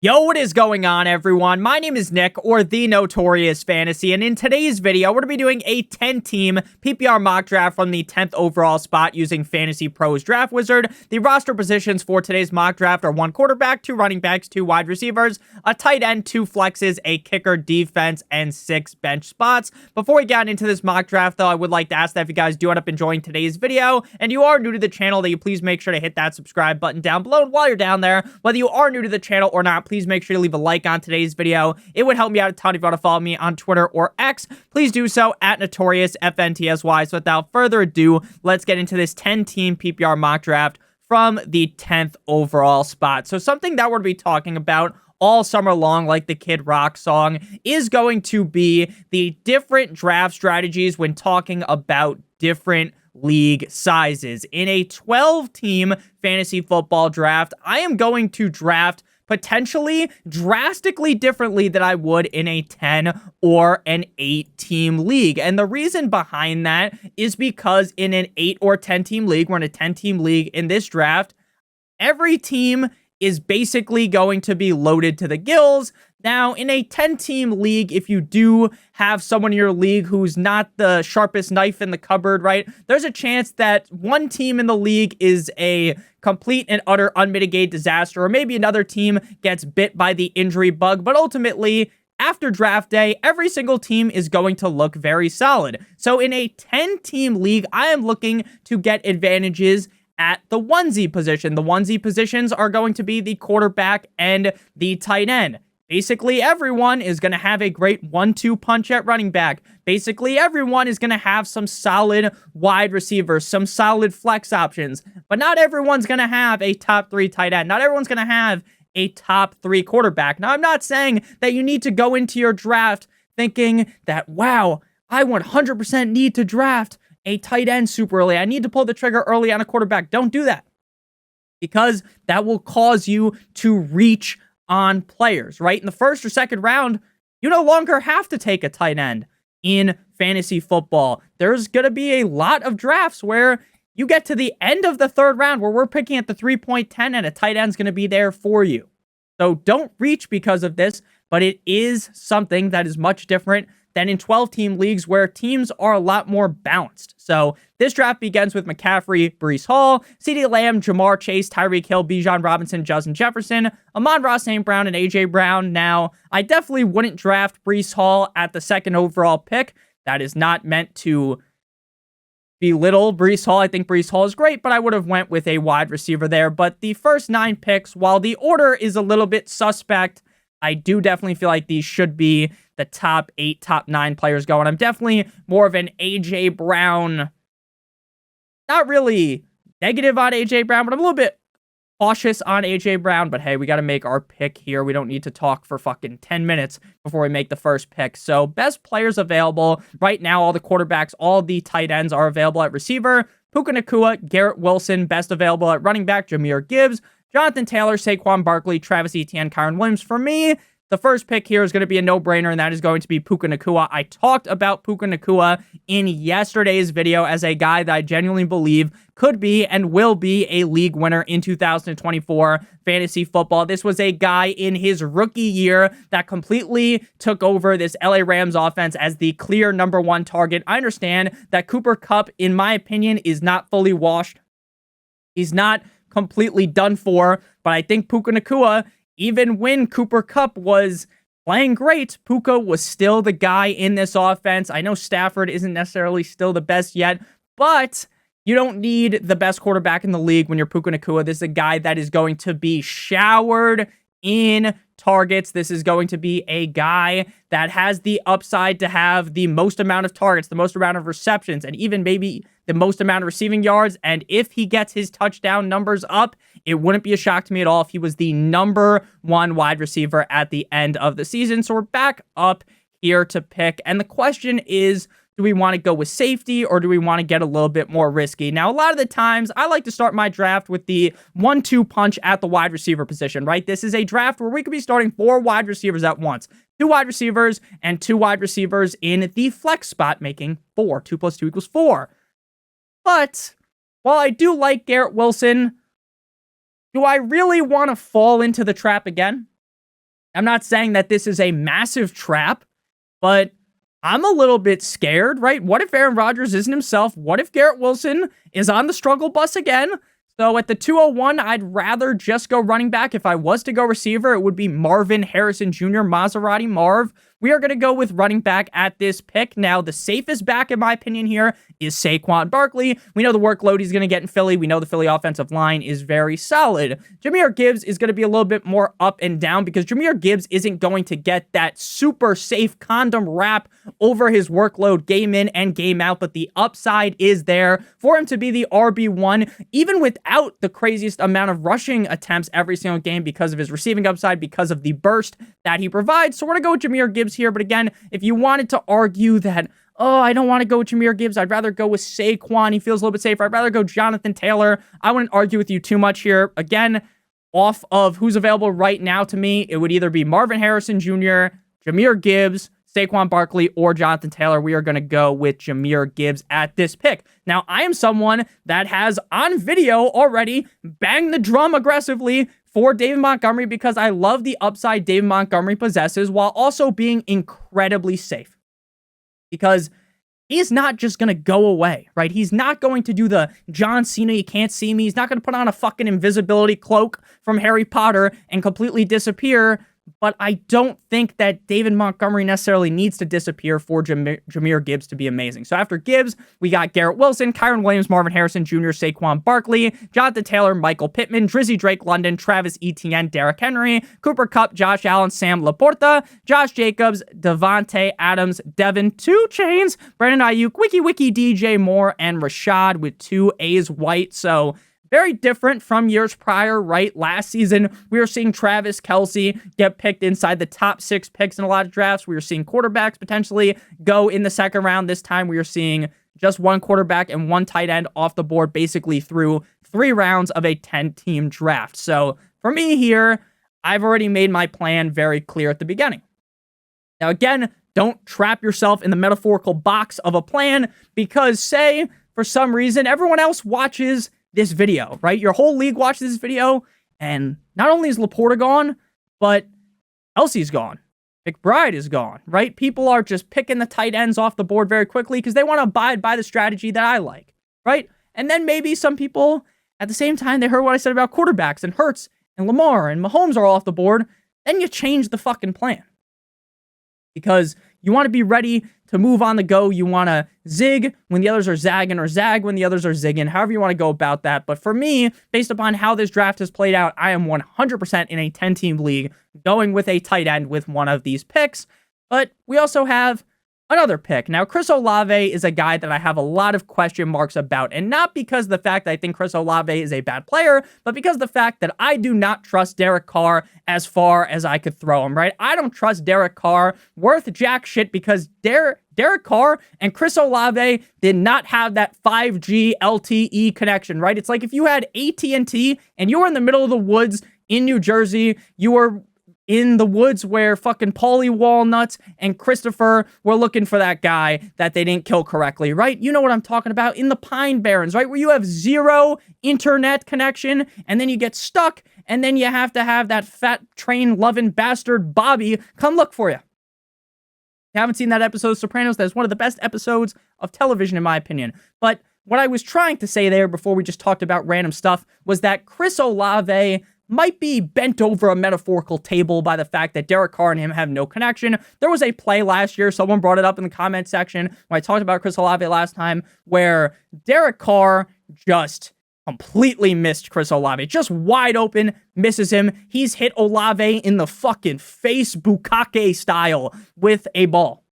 Yo, what is going on, everyone? My name is Nick, or the Notorious Fantasy, and in today's video, we're going to be doing a 10-team PPR mock draft from the 10th overall spot using FantasyPros Draft Wizard. The roster positions for today's mock draft are 1 quarterback, 2 running backs, 2 wide receivers, a tight end, 2 flexes, a kicker, defense, and 6 bench spots. Before we get into this mock draft, though, I would like to ask that if you guys do end up enjoying today's video, and you are new to the channel, that you please make sure to hit that subscribe button down below. And while you're down there, whether you are new to the channel or not, please make sure to leave a like on today's video. It would help me out a ton if you want to follow me on Twitter or X. Please do so at NotoriousFantasy. So without further ado, let's get into this 10-team PPR mock draft from the 10th overall spot. So something that we're going to be talking about all summer long, like the Kid Rock song, is going to be the different draft strategies when talking about different league sizes. In a 12-team fantasy football draft, I am going to draft potentially drastically differently than I would in a 10 or an 8-team league. And the reason behind that is because in an 8 or 10-team league, we're in a 10-team league in this draft, every team is basically going to be loaded to the gills. Now, in a 10-team league, if you do have someone in your league who's not the sharpest knife in the cupboard, right, there's a chance that one team in the league is a complete and utter unmitigated disaster, or maybe another team gets bit by the injury bug. But ultimately, after draft day, every single team is going to look very solid. So in a 10-team league, I am looking to get advantages at the onesie position. The onesie positions are going to be the quarterback and the tight end. Basically, everyone is going to have a great 1-2 punch at running back. Basically, everyone is going to have some solid wide receivers, some solid flex options. But not everyone's going to have a top 3 tight end. Not everyone's going to have a top 3 quarterback. Now, I'm not saying that you need to go into your draft thinking that, wow, I 100% need to draft a tight end super early. I need to pull the trigger early on a quarterback. Don't do that, because that will cause you to reach on players, right? In the first or second round, you no longer have to take a tight end in fantasy football. There's going to be a lot of drafts where you get to the end of the third round where we're picking at the 3.10 and a tight end's going to be there for you. So don't reach because of this, but it is something that is much different than in 12-team leagues where teams are a lot more balanced. So this draft begins with McCaffrey, Breece Hall, CeeDee Lamb, Jamar Chase, Tyreek Hill, Bijan Robinson, Justin Jefferson, Amon-Ra St. Brown, and A.J. Brown. Now, I definitely wouldn't draft Breece Hall at the 2nd overall pick. That is not meant to belittle Breece Hall. I think Breece Hall is great, but I would have went with a wide receiver there. But the first 9 picks, while the order is a little bit suspect, I do definitely feel like these should be the top 8, top 9 players going. I'm definitely more of an A.J. Brown, not really negative on A.J. Brown, but I'm a little bit cautious on A.J. Brown. But hey, we got to make our pick here. We don't need to talk for fucking 10 minutes before we make the first pick. So best players available right now, all the quarterbacks, all the tight ends are available at receiver. Puka Nacua, Garrett Wilson, best available at running back, Jahmyr Gibbs, Jonathan Taylor, Saquon Barkley, Travis Etienne, Kyren Williams. For me, the first pick here is going to be a no-brainer, and that is going to be Puka Nacua. I talked about Puka Nacua in yesterday's video as a guy that I genuinely believe could be and will be a league winner in 2024 fantasy football. This was a guy in his rookie year that completely took over this LA Rams offense as the clear #1 target. I understand that Cooper Kupp, in my opinion, is not fully washed. He's not completely done for, but I think Puka Nacua, even when Cooper Kupp was playing great, Puka was still the guy in this offense. I know Stafford isn't necessarily still the best yet, but you don't need the best quarterback in the league when you're Puka Nacua. This is a guy that is going to be showered in targets. This is going to be a guy that has the upside to have the most amount of targets, the most amount of receptions, and even maybe the most amount of receiving yards. And if he gets his touchdown numbers up, it wouldn't be a shock to me at all if he was the #1 wide receiver at the end of the season. So we're back up here to pick. And the question is, do we want to go with safety or do we want to get a little bit more risky? Now, a lot of the times, I like to start my draft with the 1-2 punch at the wide receiver position, right? This is a draft where we could be starting 4 wide receivers at once. 2 wide receivers and 2 wide receivers in the flex spot, making 4. 2 plus 2 equals 4. But while I do like Garrett Wilson, do I really want to fall into the trap again? I'm not saying that this is a massive trap, but I'm a little bit scared, right? What if Aaron Rodgers isn't himself? What if Garrett Wilson is on the struggle bus again? So at the 201, I'd rather just go running back. If I was to go receiver, it would be Marvin Harrison Jr., Maserati Marv. We are going to go with running back at this pick. Now, the safest back, in my opinion, here is Saquon Barkley. We know the workload he's going to get in Philly. We know the Philly offensive line is very solid. Jahmyr Gibbs is going to be a little bit more up and down because Jahmyr Gibbs isn't going to get that super safe condom wrap over his workload game in and game out, but the upside is there for him to be the RB1, even without the craziest amount of rushing attempts every single game because of his receiving upside, because of the burst that he provides. So we're going to go with Jahmyr Gibbs here. But again, if you wanted to argue that, oh, I don't want to go with Jahmyr Gibbs, I'd rather go with Saquon, he feels a little bit safer, I'd rather go Jonathan Taylor, I wouldn't argue with you too much here. Again, off of who's available right now to me, it would either be Marvin Harrison Jr., Jahmyr Gibbs, Saquon Barkley, or Jonathan Taylor. We are going to go with Jahmyr Gibbs at this pick. Now, I am someone that has on video already banged the drum aggressively for David Montgomery because I love the upside David Montgomery possesses while also being incredibly safe. Because he's not just going to go away, right? He's not going to do the John Cena, you can't see me. He's not going to put on a fucking invisibility cloak from Harry Potter and completely disappear. But I don't think that David Montgomery necessarily needs to disappear for Jahmyr Gibbs to be amazing. So after Gibbs, we got Garrett Wilson, Kyren Williams, Marvin Harrison Jr., Saquon Barkley, Jonathan Taylor, Michael Pittman, Drizzy Drake London, Travis Etienne, Derrick Henry, Cooper Kupp, Josh Allen, Sam Laporta, Josh Jacobs, Devontae Adams, Devin 2 Chains, Brandon Ayuk, Wiki DJ Moore, and Rashad with 2 A's White. So very different from years prior, right? Last season, we were seeing Travis Kelce get picked inside the top 6 picks in a lot of drafts. We were seeing quarterbacks potentially go in the second round. This time, we are seeing just one quarterback and one tight end off the board basically through 3 rounds of a 10-team draft. So for me here, I've already made my plan very clear at the beginning. Now, again, don't trap yourself in the metaphorical box of a plan because, say, for some reason, everyone else watches this video, right? Your whole league watches this video, and not only is Laporta gone, but Kelce's gone. McBride is gone, right? People are just picking the tight ends off the board very quickly because they want to abide by the strategy that I like, right? And then maybe some people, at the same time, they heard what I said about quarterbacks, and Hurts and Lamar and Mahomes are all off the board, then you change the fucking plan. Because you want to be ready to move on the go. You want to zig when the others are zagging or zag when the others are zigging, however you want to go about that. But for me, based upon how this draft has played out, I am 100% in a 10-team league going with a tight end with one of these picks. But we also have another pick. Now, Chris Olave is a guy that I have a lot of question marks about, and not because of the fact that I think Chris Olave is a bad player, but because of the fact that I do not trust Derek Carr as far as I could throw him, right? I don't trust Derek Carr worth jack shit because Derek Carr and Chris Olave did not have that 5G LTE connection, right? It's like if you had AT&T and you were in the middle of the woods in New Jersey, you were in the woods where fucking Paulie Walnuts and Christopher were looking for that guy that they didn't kill correctly, right? You know what I'm talking about. In the Pine Barrens, right? Where you have 0 internet connection and then you get stuck and then you have to have that fat train-loving bastard Bobby come look for you. If you haven't seen that episode of Sopranos, that's one of the best episodes of television in my opinion. But what I was trying to say there before we just talked about random stuff was that Chris Olave might be bent over a metaphorical table by the fact that Derek Carr and him have no connection. There was a play last year, someone brought it up in the comment section when I talked about Chris Olave last time, where Derek Carr just completely missed Chris Olave. Just wide open, misses him. He's hit Olave in the fucking face, bukkake style, with a ball.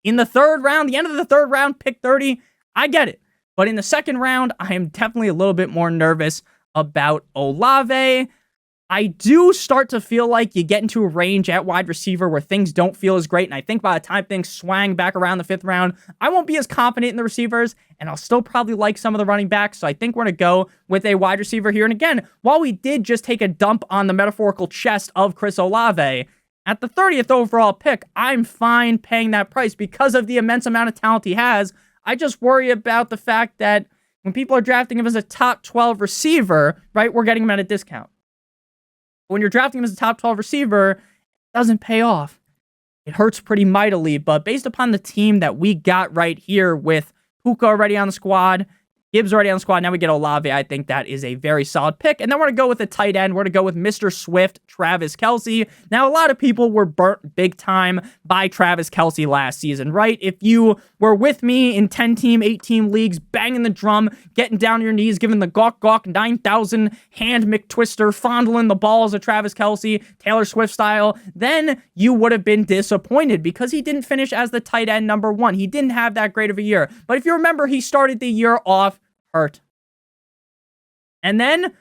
In the third round, the end of the third round, pick 30, I get it. But in the second round, I am definitely a little bit more nervous about Olave. I do start to feel like you get into a range at wide receiver where things don't feel as great, and I think by the time things swang back around the 5th round, I won't be as confident in the receivers, and I'll still probably like some of the running backs, so I think we're going to go with a wide receiver here. And again, while we did just take a dump on the metaphorical chest of Chris Olave, at the 30th overall pick, I'm fine paying that price because of the immense amount of talent he has. I just worry about the fact that when people are drafting him as a top 12 receiver, right, we're getting him at a discount. When you're drafting him as a top 12 receiver, it doesn't pay off. It hurts pretty mightily, but based upon the team that we got right here with Puka already on the squad, Gibbs already on the squad, now we get Olave. I think that is a very solid pick. And then we're going to go with a tight end. We're going to go with Mr. Swift, Travis Kelce. Now, a lot of people were burnt big time by Travis Kelce last season, right? If you were with me in 10-team, 8-team leagues, banging the drum, getting down on your knees, giving the gawk gawk 9,000 hand McTwister, fondling the balls of Travis Kelce, Taylor Swift style, then you would have been disappointed because he didn't finish as the tight end number 1. He didn't have that great of a year. But if you remember, he started the year off hurt. And then,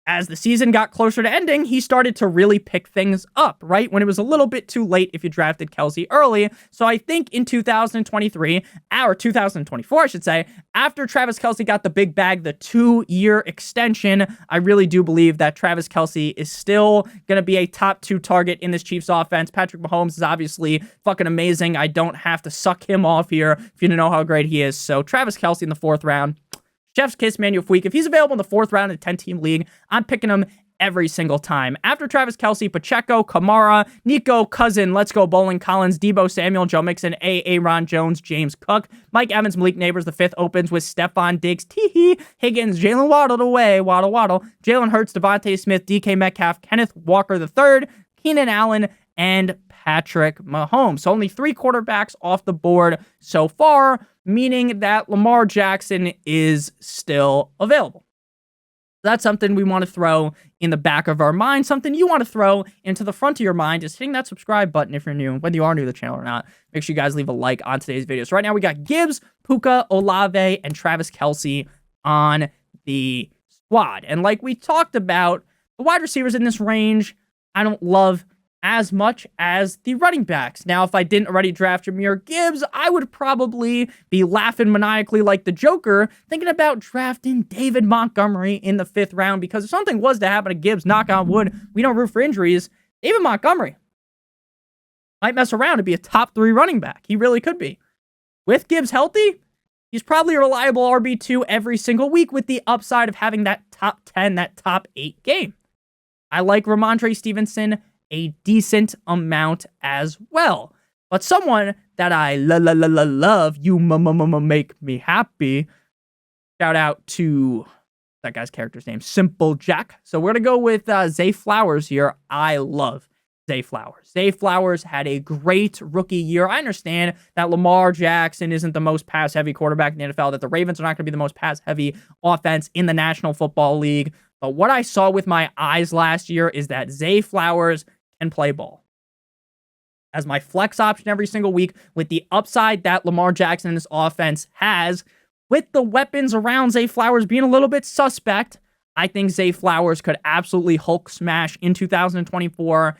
as the season got closer to ending, he started to really pick things up, right? When it was a little bit too late if you drafted Kelce early. So I think in 2023, or 2024, I should say, after Travis Kelce got the big bag, the 2-year extension, I really do believe that Travis Kelce is still going to be a top 2 target in this Chiefs offense. Patrick Mahomes is obviously fucking amazing. I don't have to suck him off here if you don't know how great he is. So Travis Kelce in the 4th round. Chef's kiss, Manuel Week. If he's available in the 4th round in a 10-team league, I'm picking him every single time. After Travis Kelce, Pacheco, Kamara, Nico, Cousin, Let's Go Bowling, Collins, Debo Samuel, Joe Mixon, Aaron Jones, James Cook, Mike Evans, Malik Neighbors. The 5th opens with Stephon Diggs, Teehee, Higgins, Jalen Waddle away, Waddle, Jalen Hurts, Devontae Smith, DK Metcalf, Kenneth Walker III, Keenan Allen, and Patrick Mahomes. So only 3 quarterbacks off the board so far, meaning that Lamar Jackson is still available. That's something we want to throw in the back of our mind, something you want to throw into the front of your mind, is hitting that subscribe button if you're new. Whether you are new to the channel or not, make sure you guys leave a like on today's video. So right now we got Gibbs, Puka, Olave, and Travis Kelce on the squad. And like we talked about, the wide receivers in this range, I don't love as much as the running backs. Now, if I didn't already draft Jahmyr Gibbs, I would probably be laughing maniacally like the Joker, thinking about drafting David Montgomery in the 5th round, because if something was to happen to Gibbs, knock on wood, we don't root for injuries, David Montgomery might mess around and be a top 3 running back. He really could be. With Gibbs healthy, he's probably a reliable RB2 every single week, with the upside of having that top 10, that top 8 game. I like Ramondre Stevenson a decent amount as well. But someone that I love, you make me happy. Shout out to that guy's character's name, Simple Jack. So we're going to go with Zay Flowers here. I love Zay Flowers. Zay Flowers had a great rookie year. I understand that Lamar Jackson isn't the most pass-heavy quarterback in the NFL, that the Ravens are not going to be the most pass-heavy offense in the National Football League. But what I saw with my eyes last year is that Zay Flowers can play ball as my flex option every single week, with the upside that Lamar Jackson in this offense has, with the weapons around Zay Flowers being a little bit suspect. I think Zay Flowers could absolutely Hulk smash in 2024.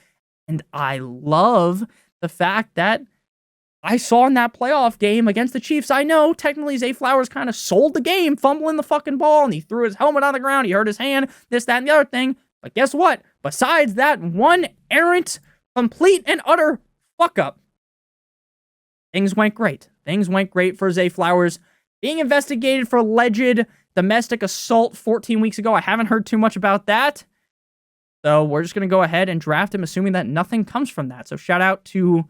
And I love the fact that I saw in that playoff game against the Chiefs, I know technically Zay Flowers kind of sold the game, fumbling the fucking ball, and he threw his helmet on the ground, he hurt his hand, this, that, and the other thing. But guess what? Besides that one errant, complete and utter fuck up, things went great. Things went great for Zay Flowers. Being investigated for alleged domestic assault 14 weeks ago. I haven't heard too much about that. So we're just going to go ahead and draft him, assuming that nothing comes from that. So shout out to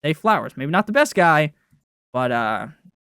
Zay Flowers. Maybe not the best guy, but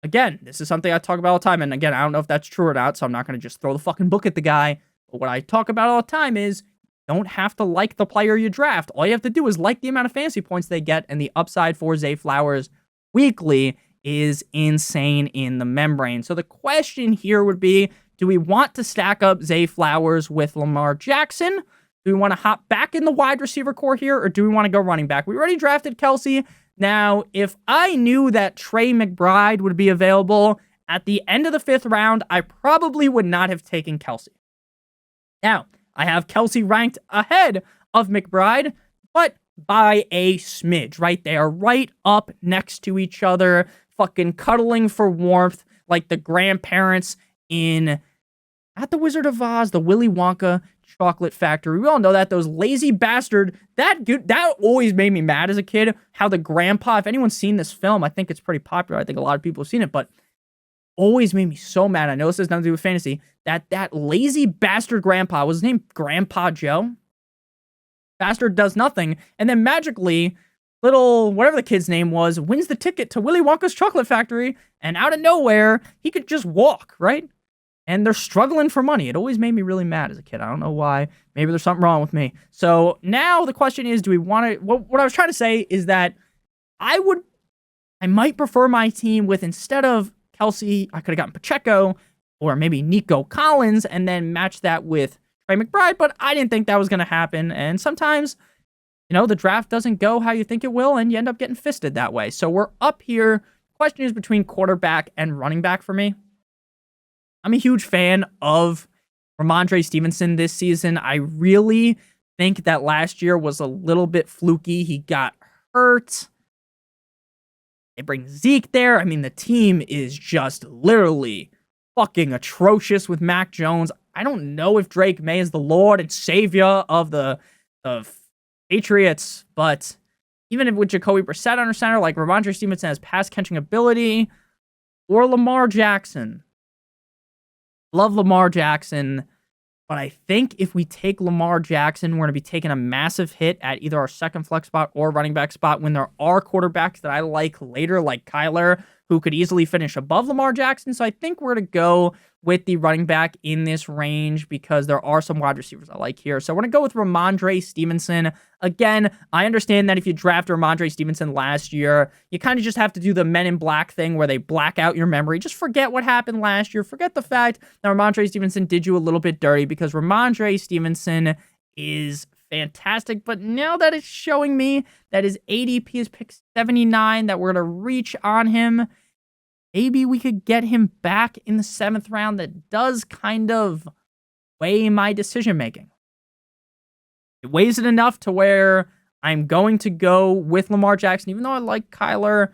again, this is something I talk about all the time. And again, I don't know if that's true or not, so I'm not going to just throw the fucking book at the guy. But what I talk about all the time is, don't have to like the player you draft. All you have to do is like the amount of fantasy points they get, and the upside for Zay Flowers weekly is insane in the membrane. So the question here would be, do we want to stack up Zay Flowers with Lamar Jackson? Do we want to hop back in the wide receiver core here, or do we want to go running back? We already drafted Kelce. Now, if I knew that Trey McBride would be available at the end of the 5th round, I probably would not have taken Kelce. Now, I have Kelce ranked ahead of McBride, but by a smidge, right? They are right up next to each other, fucking cuddling for warmth, like the grandparents at the Wizard of Oz, the Willy Wonka chocolate factory. We all know that those lazy bastard, that always made me mad as a kid, how the grandpa, if anyone's seen this film, I think it's pretty popular. I think a lot of people have seen it, but always made me so mad. I know this has nothing to do with fantasy, that lazy bastard grandpa, was his name Grandpa Joe? Bastard does nothing, and then magically, little, whatever the kid's name was, wins the ticket to Willy Wonka's chocolate factory, and out of nowhere, he could just walk, right? And they're struggling for money. It always made me really mad as a kid. I don't know why. Maybe there's something wrong with me. So now the question is, do we want to... What I was trying to say is that I might prefer my team with, instead of Kelce, I could have gotten Pacheco, or maybe Nico Collins, and then match that with Trey McBride, but I didn't think that was going to happen. And sometimes, the draft doesn't go how you think it will, and you end up getting fisted that way. So we're up here. The question is between quarterback and running back for me. I'm a huge fan of Ramondre Stevenson this season. I really think that last year was a little bit fluky. He got hurt. They bring Zeke there. I mean, the team is just literally fucking atrocious with Mac Jones. I don't know if Drake May is the Lord and Savior of the Patriots, but even with Jacoby Brissett under center, like Ramondre Stevenson has pass catching ability, or Lamar Jackson. Love Lamar Jackson, but I think if we take Lamar Jackson, we're going to be taking a massive hit at either our second flex spot or running back spot when there are quarterbacks that I like later, like Kyler, who could easily finish above Lamar Jackson. So I think we're going to go with the running back in this range because there are some wide receivers I like here. So we're going to go with Ramondre Stevenson. Again, I understand that if you draft Ramondre Stevenson last year, you kind of just have to do the Men in Black thing where they black out your memory. Just forget what happened last year. Forget the fact that Ramondre Stevenson did you a little bit dirty, because Ramondre Stevenson is fantastic. But now that it's showing me that his ADP is pick 79, that we're going to reach on him, maybe we could get him back in the 7th round. That does kind of weigh my decision-making. It weighs it enough to where I'm going to go with Lamar Jackson, even though I like Kyler.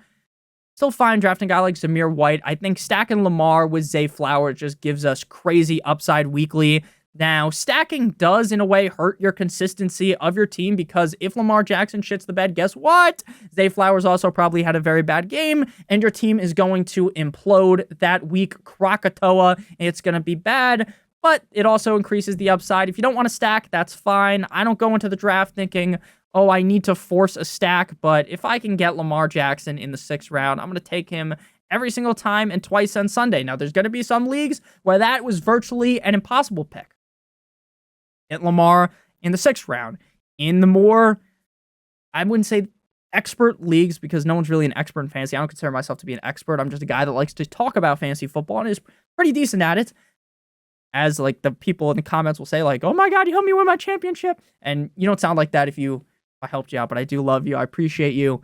Still fine drafting a guy like Zamir White. I think stacking Lamar with Zay Flowers just gives us crazy upside weekly. Now, stacking does, in a way, hurt your consistency of your team, because if Lamar Jackson shits the bed, guess what? Zay Flowers also probably had a very bad game, and your team is going to implode that week. Krakatoa, it's going to be bad, but it also increases the upside. If you don't want to stack, that's fine. I don't go into the draft thinking, oh, I need to force a stack, but if I can get Lamar Jackson in the 6th round, I'm going to take him every single time and twice on Sunday. Now, there's going to be some leagues where that was virtually an impossible pick. Get Lamar in the 6th round. In the more, I wouldn't say expert leagues, because no one's really an expert in fantasy. I don't consider myself to be an expert. I'm just a guy that likes to talk about fantasy football and is pretty decent at it. As like the people in the comments will say, like, oh my God, you helped me win my championship. And you don't sound like that if I helped you out, but I do love you. I appreciate you.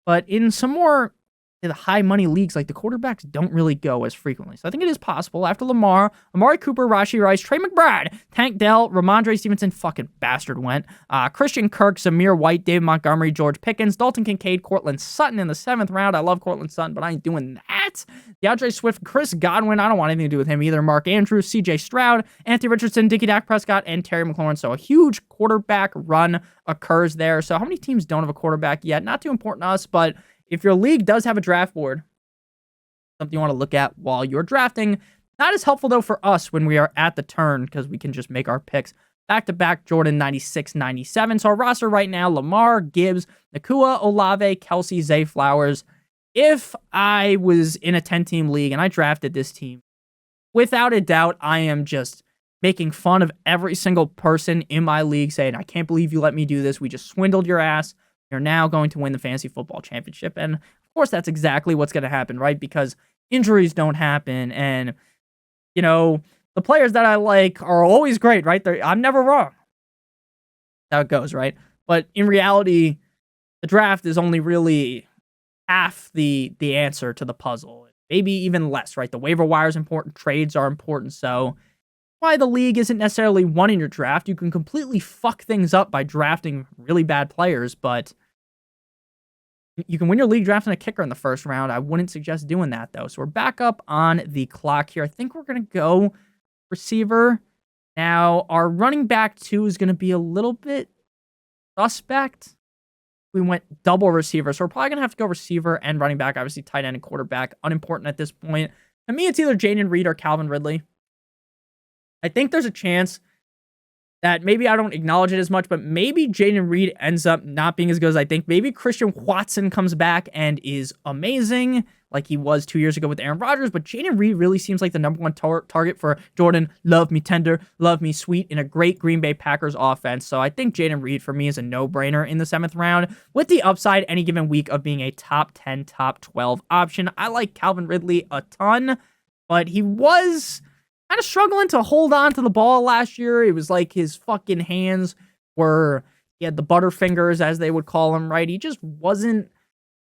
But in some more the high money leagues, like the quarterbacks don't really go as frequently. So I think it is possible. After Lamar, Amari Cooper, Rashee Rice, Trey McBride, Tank Dell, Ramondre Stevenson, fucking bastard went, Christian Kirk, Zamir White, David Montgomery, George Pickens, Dalton Kincaid, Cortland Sutton in the 7th round. I love Cortland Sutton, but I ain't doing that. DeAndre Swift, Chris Godwin, I don't want anything to do with him either. Mark Andrews, CJ Stroud, Anthony Richardson, Dickie Dak Prescott, and Terry McLaurin. So a huge quarterback run occurs there. So how many teams don't have a quarterback yet? Not too important to us, but if your league does have a draft board, something you want to look at while you're drafting. Not as helpful, though, for us when we are at the turn, because we can just make our picks back-to-back. Jordan 96, 97. So our roster right now, Lamar, Gibbs, Nakua, Olave, Kelce, Zay Flowers. If I was in a 10-team league and I drafted this team, without a doubt, I am just making fun of every single person in my league, saying, I can't believe you let me do this. We just swindled your ass. You're now going to win the fantasy football championship. And of course, that's exactly what's going to happen, right? Because injuries don't happen. And, the players that I like are always great, right? I'm never wrong. That's how it goes, right? But in reality, the draft is only really half the answer to the puzzle. Maybe even less, right? The waiver wire is important. Trades are important. So why the league isn't necessarily one in your draft. You can completely fuck things up by drafting really bad players, but you can win your league drafting a kicker in the 1st round. I wouldn't suggest doing that, though. So we're back up on the clock here. I think we're going to go receiver. Now, our running back 2 is going to be a little bit suspect. We went double receiver, so we're probably going to have to go receiver and running back. Obviously, tight end and quarterback, unimportant at this point. To me, it's either Jaden Reed or Calvin Ridley. I think there's a chance that maybe I don't acknowledge it as much, but maybe Jaden Reed ends up not being as good as I think. Maybe Christian Watson comes back and is amazing like he was 2 years ago with Aaron Rodgers, but Jaden Reed really seems like the number one target for Jordan Love Me Tender, Love Me Sweet in a great Green Bay Packers offense. So I think Jaden Reed for me is a no-brainer in the 7th round with the upside any given week of being a top 10, top 12 option. I like Calvin Ridley a ton, but he was kind of struggling to hold on to the ball last year. It was like his fucking hands he had the butterfingers, as they would call him, right? He just wasn't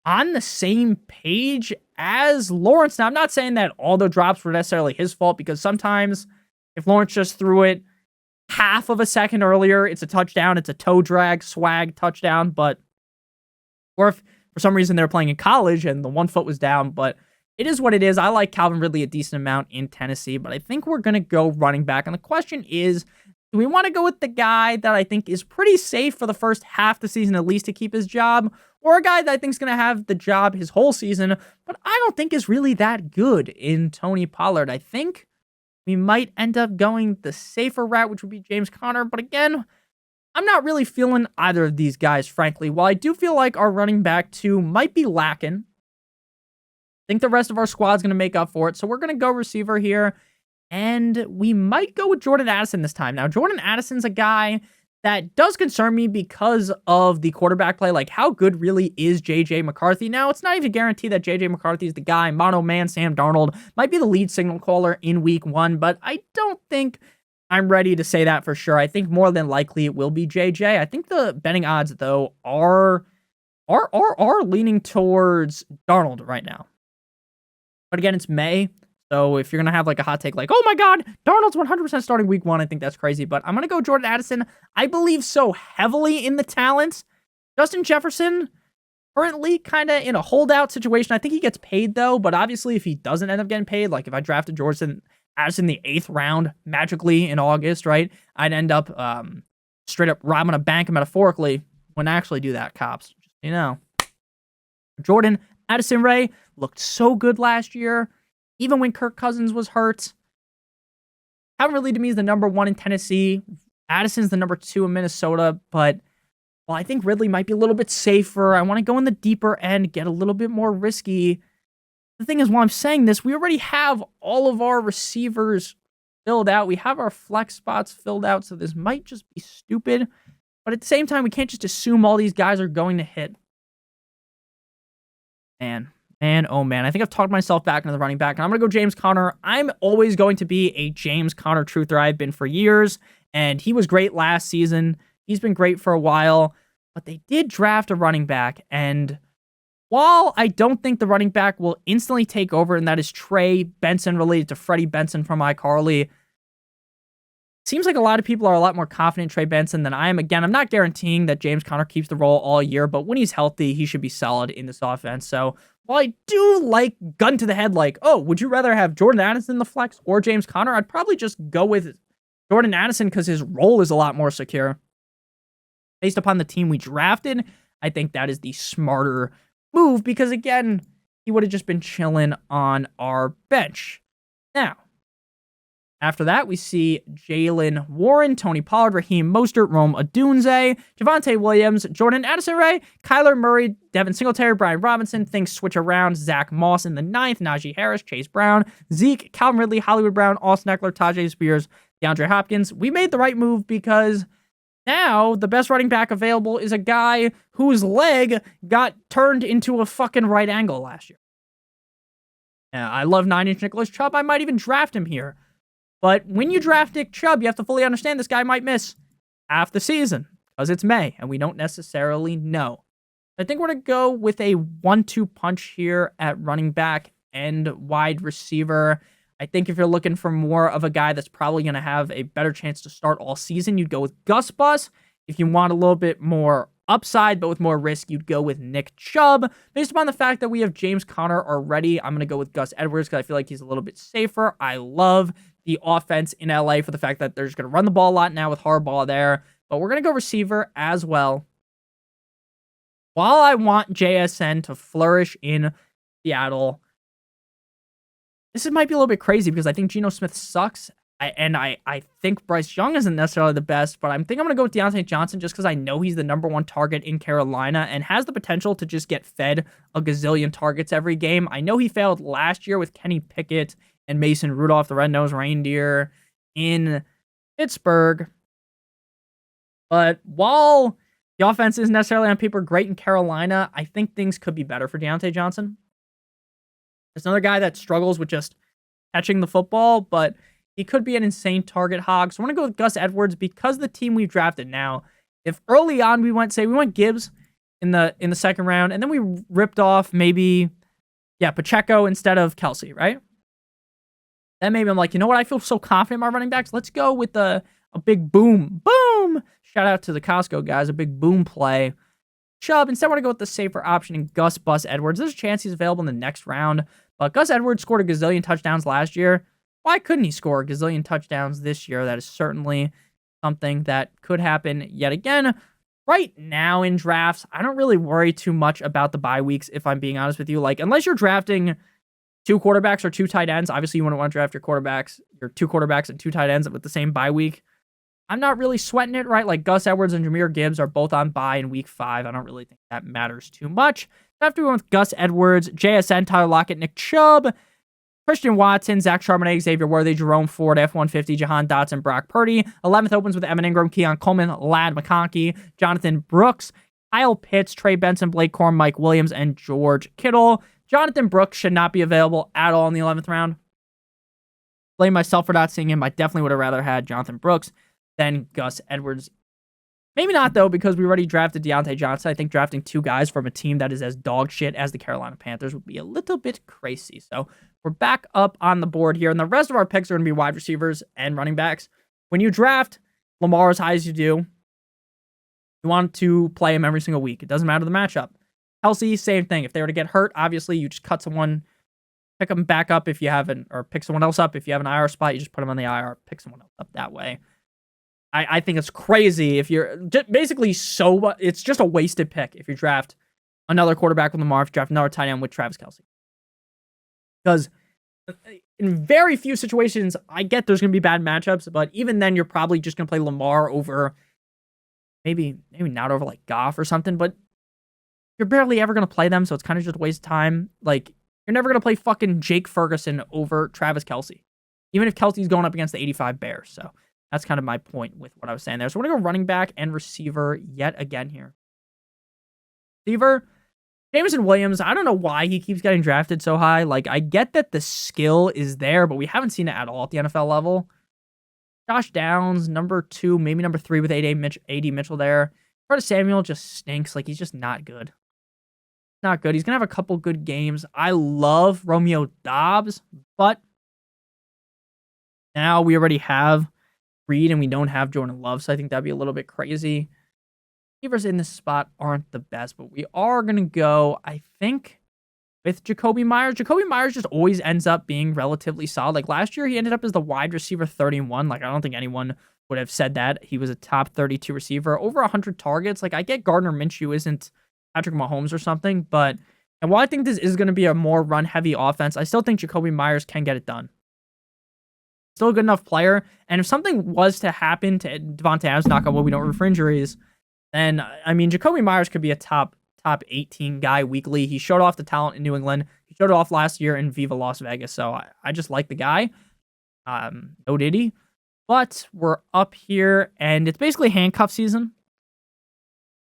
on the same page as Lawrence. Now, I'm not saying that all the drops were necessarily his fault, because sometimes if Lawrence just threw it half of a second earlier, it's a touchdown. It's a toe drag, swag touchdown. Or if for some reason they were playing in college and the 1 foot was down, but it is what it is. I like Calvin Ridley a decent amount in Tennessee, but I think we're going to go running back. And the question is, do we want to go with the guy that I think is pretty safe for the first half of the season at least to keep his job, or a guy that I think is going to have the job his whole season, but I don't think is really that good in Tony Pollard? I think we might end up going the safer route, which would be James Conner. But again, I'm not really feeling either of these guys, frankly. While I do feel like our running back 2 might be lacking, I think the rest of our squad is going to make up for it. So we're going to go receiver here, and we might go with Jordan Addison this time. Now, Jordan Addison's a guy that does concern me because of the quarterback play. Like, how good really is J.J. McCarthy? Now, it's not even guaranteed that J.J. McCarthy is the guy. Mono man Sam Darnold might be the lead signal caller in week 1, but I don't think I'm ready to say that for sure. I think more than likely it will be J.J. I think the betting odds, though, are leaning towards Darnold right now. But again, it's May. So if you're going to have like a hot take like, oh my God, Darnold's 100% starting week 1, I think that's crazy. But I'm going to go Jordan Addison. I believe so heavily in the talent. Justin Jefferson, currently kind of in a holdout situation. I think he gets paid though. But obviously if he doesn't end up getting paid, like if I drafted Jordan Addison in the 8th round magically in August, right? I'd end up straight up robbing a bank metaphorically. Wouldn't actually do that, cops. Just, you know. Jordan Addison Ray looked so good last year. Even when Kirk Cousins was hurt. Calvin Ridley to me is the number 1 in Tennessee. Addison's the number 2 in Minnesota. But while I think Ridley might be a little bit safer, I want to go in the deeper end, get a little bit more risky. The thing is, while I'm saying this, we already have all of our receivers filled out. We have our flex spots filled out, so this might just be stupid. But at the same time, we can't just assume all these guys are going to hit. Man, oh man, I think I've talked myself back into the running back, and I'm going to go James Conner. I'm always going to be a James Conner truther. I've been for years, and he was great last season. He's been great for a while, but they did draft a running back, and while I don't think the running back will instantly take over, and that is Trey Benson related to Freddie Benson from iCarly, seems like a lot of people are a lot more confident in Trey Benson than I am. Again, I'm not guaranteeing that James Conner keeps the role all year, but when he's healthy, he should be solid in this offense. So while I do like gun to the head, like, oh, would you rather have Jordan Addison in the flex or James Conner? I'd probably just go with Jordan Addison because his role is a lot more secure. Based upon the team we drafted, I think that is the smarter move because, again, he would have just been chilling on our bench. Now, after that, we see Jalen Warren, Tony Pollard, Raheem Mostert, Rome Odunze, Javonte Williams, Jordan Addison-Ray, Kyler Murray, Devin Singletary, Brian Robinson, things switch around, Zach Moss in the 9th, Najee Harris, Chase Brown, Zeke, Calvin Ridley, Hollywood Brown, Austin Eckler, Tajay Spears, DeAndre Hopkins. We made the right move because now the best running back available is a guy whose leg got turned into a fucking right angle last year. I love 9-inch Nicholas Chubb. I might even draft him here. But when you draft Nick Chubb, you have to fully understand this guy might miss half the season because it's May and we don't necessarily know. I think we're going to go with a 1-2 punch here at running back and wide receiver. I think if you're looking for more of a guy that's probably going to have a better chance to start all season, you'd go with Gus Bus. If you want a little bit more upside, but with more risk, you'd go with Nick Chubb. Based upon the fact that we have James Conner already, I'm going to go with Gus Edwards because I feel like he's a little bit safer. I love the offense in LA for the fact that they're just going to run the ball a lot now with Harbaugh there. But we're going to go receiver as well. While I want JSN to flourish in Seattle, this might be a little bit crazy because I think Geno Smith sucks. I think Bryce Young isn't necessarily the best, but I think I'm going to go with Deontay Johnson just because I know he's the #1 target in Carolina and has the potential to just get fed a gazillion targets every game. I know he failed last year with Kenny Pickett and Mason Rudolph, the red-nosed reindeer, in Pittsburgh. But while the offense isn't necessarily on paper great in Carolina, I think things could be better for Deontay Johnson. There's another guy that struggles with just catching the football, but he could be an insane target hog. So I want to go with Gus Edwards because the team we've drafted now, if early on we went Gibbs in the second round, and then we ripped off maybe, Pacheco instead of Kelce, right? Then maybe I'm like, you know what? I feel so confident in my running backs. Let's go with a big boom. Boom! Shout out to the Costco guys. A big boom play. Chubb. Instead, I want to go with the safer option in Gus Bus Edwards. There's a chance he's available in the next round. But Gus Edwards scored a gazillion touchdowns last year. Why couldn't he score a gazillion touchdowns this year? That is certainly something that could happen yet again. Right now in drafts, I don't really worry too much about the bye weeks, if I'm being honest with you. Like, unless you're drafting 2 quarterbacks or 2 tight ends, obviously you wouldn't want to draft your 2 quarterbacks and 2 tight ends with the same bye week. I'm not really sweating it, right? Like, Gus Edwards and Jahmyr Gibbs are both on bye in week 5. I don't really think that matters too much. After we went with Gus Edwards, JSN, Tyler Lockett, Nick Chubb, Christian Watson, Zach Charbonnet, Xavier Worthy, Jerome Ford, F-150, Jahan Dotson, Brock Purdy. 11th opens with Evan Ingram, Keon Coleman, Ladd McConkey, Jonathan Brooks, Kyle Pitts, Trey Benson, Blake Corum, Mike Williams, and George Kittle. Jonathan Brooks should not be available at all in the 11th round. Blame myself for not seeing him. I definitely would have rather had Jonathan Brooks than Gus Edwards. Maybe not, though, because we already drafted Deontay Johnson. I think drafting 2 guys from a team that is as dog shit as the Carolina Panthers would be a little bit crazy. So we're back up on the board here, and the rest of our picks are going to be wide receivers and running backs. When you draft Lamar as high as you do, you want to play him every single week. It doesn't matter the matchup. Kelce, same thing. If they were to get hurt, obviously you just cut someone, pick them back up if you haven't, or pick someone else up. If you have an IR spot, you just put them on the IR, pick someone else up that way. I think it's crazy if you're just basically it's just a wasted pick if you draft another quarterback with Lamar, if you draft another tight end with Travis Kelce. Because in very few situations, I get there's going to be bad matchups, but even then, you're probably just going to play Lamar over maybe not over like Goff or something, but you're barely ever going to play them, so it's kind of just a waste of time. Like, you're never going to play fucking Jake Ferguson over Travis Kelce, even if Kelce's going up against the 85 Bears. So that's kind of my point with what I was saying there. So we're going to go running back and receiver yet again here. Receiver, Jameson Williams, I don't know why he keeps getting drafted so high. Like, I get that the skill is there, but we haven't seen it at all at the NFL level. Josh Downs, number 2, maybe number 3 with AD Mitchell there. Curtis Samuel just stinks. Like, he's just not good. Not good. He's going to have a couple good games. I love Romeo Doubs, but now we already have Reed and we don't have Jordan Love, so I think that'd be a little bit crazy. Receivers in this spot aren't the best, but we are going to go, I think, with Jacoby Myers. Jacoby Myers just always ends up being relatively solid. Like, last year, he ended up as the wide receiver 31. Like, I don't think anyone would have said that. He was a top 32 receiver. Over 100 targets. Like, I get Gardner Minshew isn't Patrick Mahomes or something, but and while I think this is going to be a more run-heavy offense, I still think Jacoby Myers can get it done. Still a good enough player, and if something was to happen to Devontae Adams, knock on wood, we don't root for injuries, then, I mean, Jacoby Myers could be a top 18 guy weekly. He showed off the talent in New England. He showed it off last year in Viva Las Vegas, so I just like the guy. No did he. But we're up here, and it's basically handcuff season.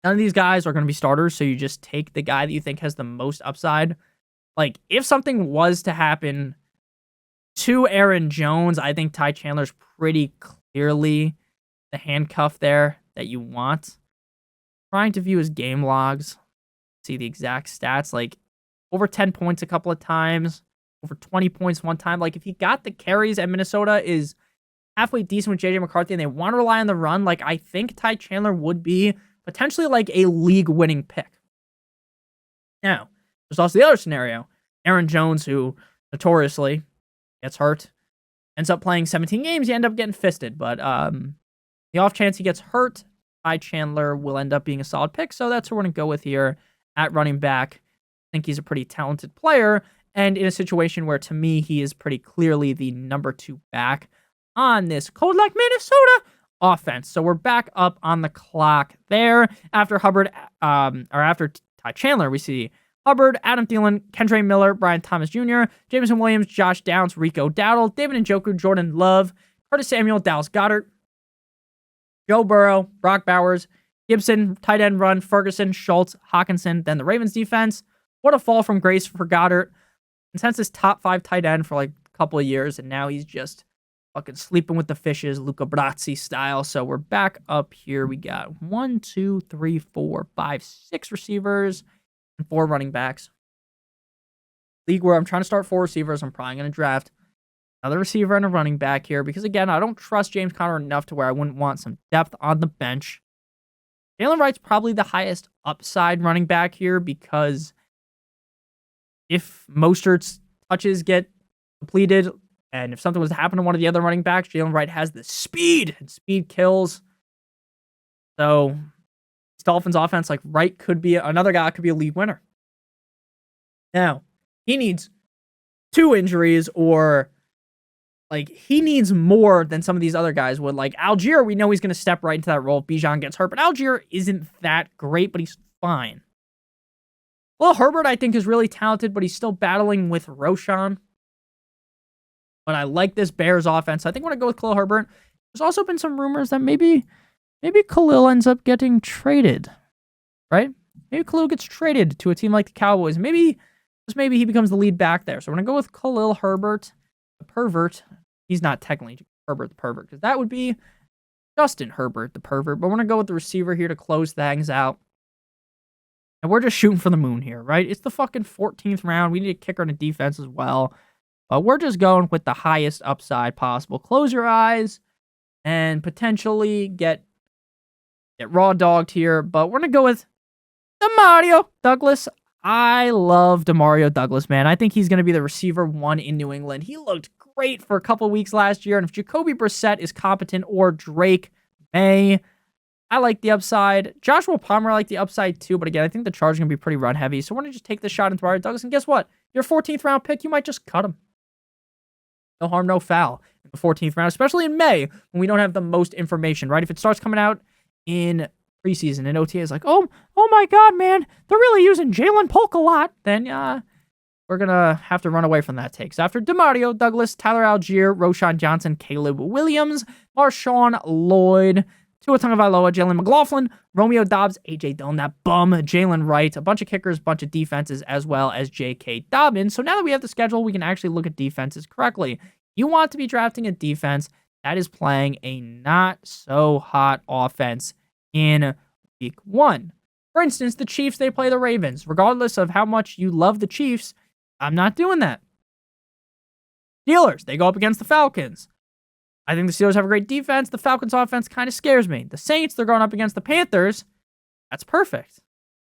None of these guys are going to be starters, so you just take the guy that you think has the most upside. Like, if something was to happen to Aaron Jones, I think Ty Chandler's pretty clearly the handcuff there that you want. Trying to view his game logs, see the exact stats, like over 10 points a couple of times, over 20 points one time. Like, if he got the carries and Minnesota is halfway decent with JJ McCarthy and they want to rely on the run, like, I think Ty Chandler would be potentially like a league-winning pick. Now, there's also the other scenario. Aaron Jones, who notoriously gets hurt, ends up playing 17 games, you end up getting fisted. But the off chance he gets hurt, Ty Chandler will end up being a solid pick. So that's what we're going to go with here at running back. I think he's a pretty talented player. And in a situation where, to me, he is pretty clearly the number 2 back on this cold like Minnesota offense. So we're back up on the clock there. After Hubbard, after Ty Chandler, we see Hubbard, Adam Thielen, Kendre Miller, Brian Thomas Jr., Jameson Williams, Josh Downs, Rico Dowdle, David Njoku, Jordan Love, Curtis Samuel, Dallas Goedert, Joe Burrow, Brock Bowers, Gibson, tight end run, Ferguson, Schultz, Hawkinson. Then the Ravens defense. What a fall from grace for Goddard. Consensus top 5 tight end for like a couple of years, and now he's just fucking sleeping with the fishes, Luca Brasi style. So we're back up here. We got 6 receivers and 4 running backs. League where I'm trying to start 4 receivers. I'm probably going to draft another receiver and a running back here because, again, I don't trust James Conner enough to where I wouldn't want some depth on the bench. Jalen Wright's probably the highest upside running back here because if Mostert's touches get depleted and if something was to happen to one of the other running backs, Jalen Wright has the speed, and speed kills. So this Dolphins offense, like Wright could be another guy, could be a league winner. Now, he needs 2 injuries or like he needs more than some of these other guys would. Like Algier, we know he's going to step right into that role if Bijan gets hurt, but Algier isn't that great, but he's fine. Well, Herbert, I think, is really talented, but he's still battling with Roschon. But I like this Bears offense. I think I'm going to go with Khalil Herbert. There's also been some rumors that maybe Khalil ends up getting traded, right? Maybe Khalil gets traded to a team like the Cowboys. Maybe he becomes the lead back there. So we're going to go with Khalil Herbert, the pervert. He's not technically Herbert the pervert because that would be Justin Herbert the pervert. But we're going to go with the receiver here to close things out. And we're just shooting for the moon here, right? It's the fucking 14th round. We need a kicker and a defense as well. But we're just going with the highest upside possible. Close your eyes and potentially get raw dogged here. But we're going to go with Demario Douglas. I love Demario Douglas, man. I think he's going to be the receiver 1 in New England. He looked great for a couple of weeks last year. And if Jacoby Brissett is competent or Drake May, I like the upside. Joshua Palmer, I like the upside too. But again, I think the Chargers are going to be pretty run heavy. So we're going to just take the shot into Demario Douglas. And guess what? Your 14th round pick, you might just cut him. No harm, no foul in the 14th round, especially in May when we don't have the most information, right? If it starts coming out in preseason and OTA is like, oh my God, man, they're really using Jalen Polk a lot, then we're going to have to run away from that take. So after Demario Douglas, Tyler Algier, Roschon Johnson, Caleb Williams, Marshawn Lloyd, Tua Tagovailoa, Jalen McLaughlin, Romeo Dobbs, AJ Dillon, that bum, Jalen Wright, a bunch of kickers, a bunch of defenses, as well as J.K. Dobbins. So now that we have the schedule, we can actually look at defenses correctly. You want to be drafting a defense that is playing a not-so-hot offense in week 1. For instance, the Chiefs, they play the Ravens. Regardless of how much you love the Chiefs, I'm not doing that. Steelers, they go up against the Falcons. I think the Steelers have a great defense. The Falcons offense kind of scares me. The Saints, they're going up against the Panthers. That's perfect,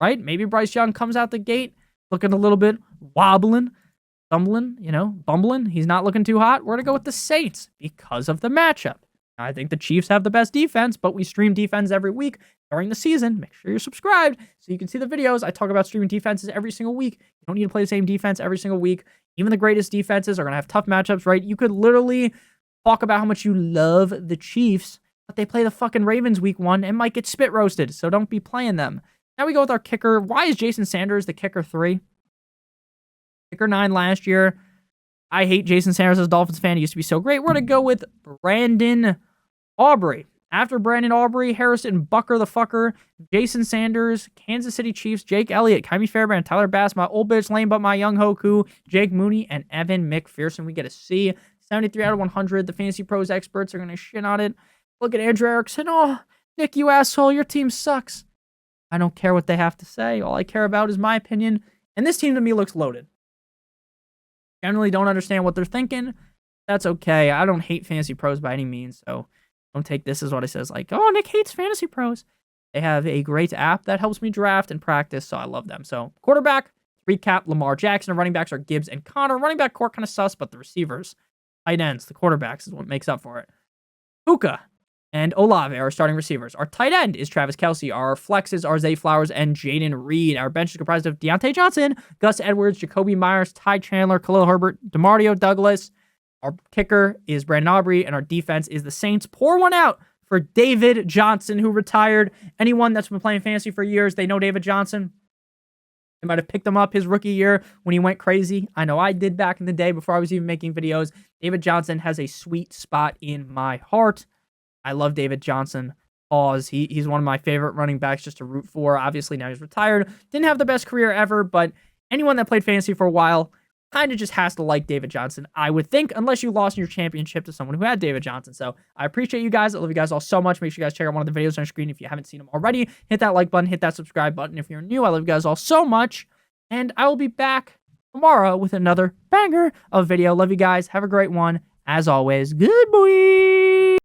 right? Maybe Bryce Young comes out the gate looking a little bit wobbling, bumbling. He's not looking too hot. We're going to go with the Saints because of the matchup. I think the Chiefs have the best defense, but we stream defense every week during the season. Make sure you're subscribed so you can see the videos. I talk about streaming defenses every single week. You don't need to play the same defense every single week. Even the greatest defenses are going to have tough matchups, right? You could literally talk about how much you love the Chiefs, but they play the fucking Ravens week 1 and might get spit roasted, so don't be playing them. Now we go with our kicker. Why is Jason Sanders the kicker 3? Kicker 9 last year. I hate Jason Sanders as a Dolphins fan. He used to be so great. We're going to go with Brandon Aubrey. After Brandon Aubrey, Harrison Bucker the fucker, Jason Sanders, Kansas City Chiefs, Jake Elliott, Kyrie Fairbairn, Tyler Bass, my old bitch lame but my young Hoku, Jake Mooney, and Evan McPherson. We get a C. 73 out of 100. The Fantasy Pros experts are going to shit on it. Look at Andrew Erickson. Oh, Nick, you asshole. Your team sucks. I don't care what they have to say. All I care about is my opinion. And this team to me looks loaded. Generally don't understand what they're thinking. That's okay. I don't hate Fantasy Pros by any means. So don't take this as what it says. Like, oh, Nick hates Fantasy Pros. They have a great app that helps me draft and practice. So I love them. So quarterback, recap, Lamar Jackson. Running backs are Gibbs and Connor. Running back court kind of sus, but the receivers, tight ends, the quarterbacks is what makes up for it. Puka and Olave are starting receivers. Our tight end is Travis Kelce. Our flexes are Zay Flowers and Jaden Reed. Our bench is comprised of Deontay Johnson, Gus Edwards, Jacoby Myers, Ty Chandler, Khalil Herbert, Demario Douglas. Our kicker is Brandon Aubrey, and our defense is the Saints. Pour one out for David Johnson, who retired. Anyone that's been playing fantasy for years, they know David Johnson. They might have picked him up his rookie year when he went crazy. I know I did back in the day before I was even making videos. David Johnson has a sweet spot in my heart. I love David Johnson. Pause. He's one of my favorite running backs just to root for. Obviously, now he's retired. Didn't have the best career ever, but anyone that played fantasy for a while kind of just has to like David Johnson, I would think, unless you lost your championship to someone who had David Johnson. So I appreciate you guys. I love you guys all so much. Make sure you guys check out one of the videos on your screen if you haven't seen them already. Hit that like button, hit that subscribe button if you're new. I love you guys all so much, and I will be back tomorrow with another banger of video. Love you guys. Have a great one. As always, good boy.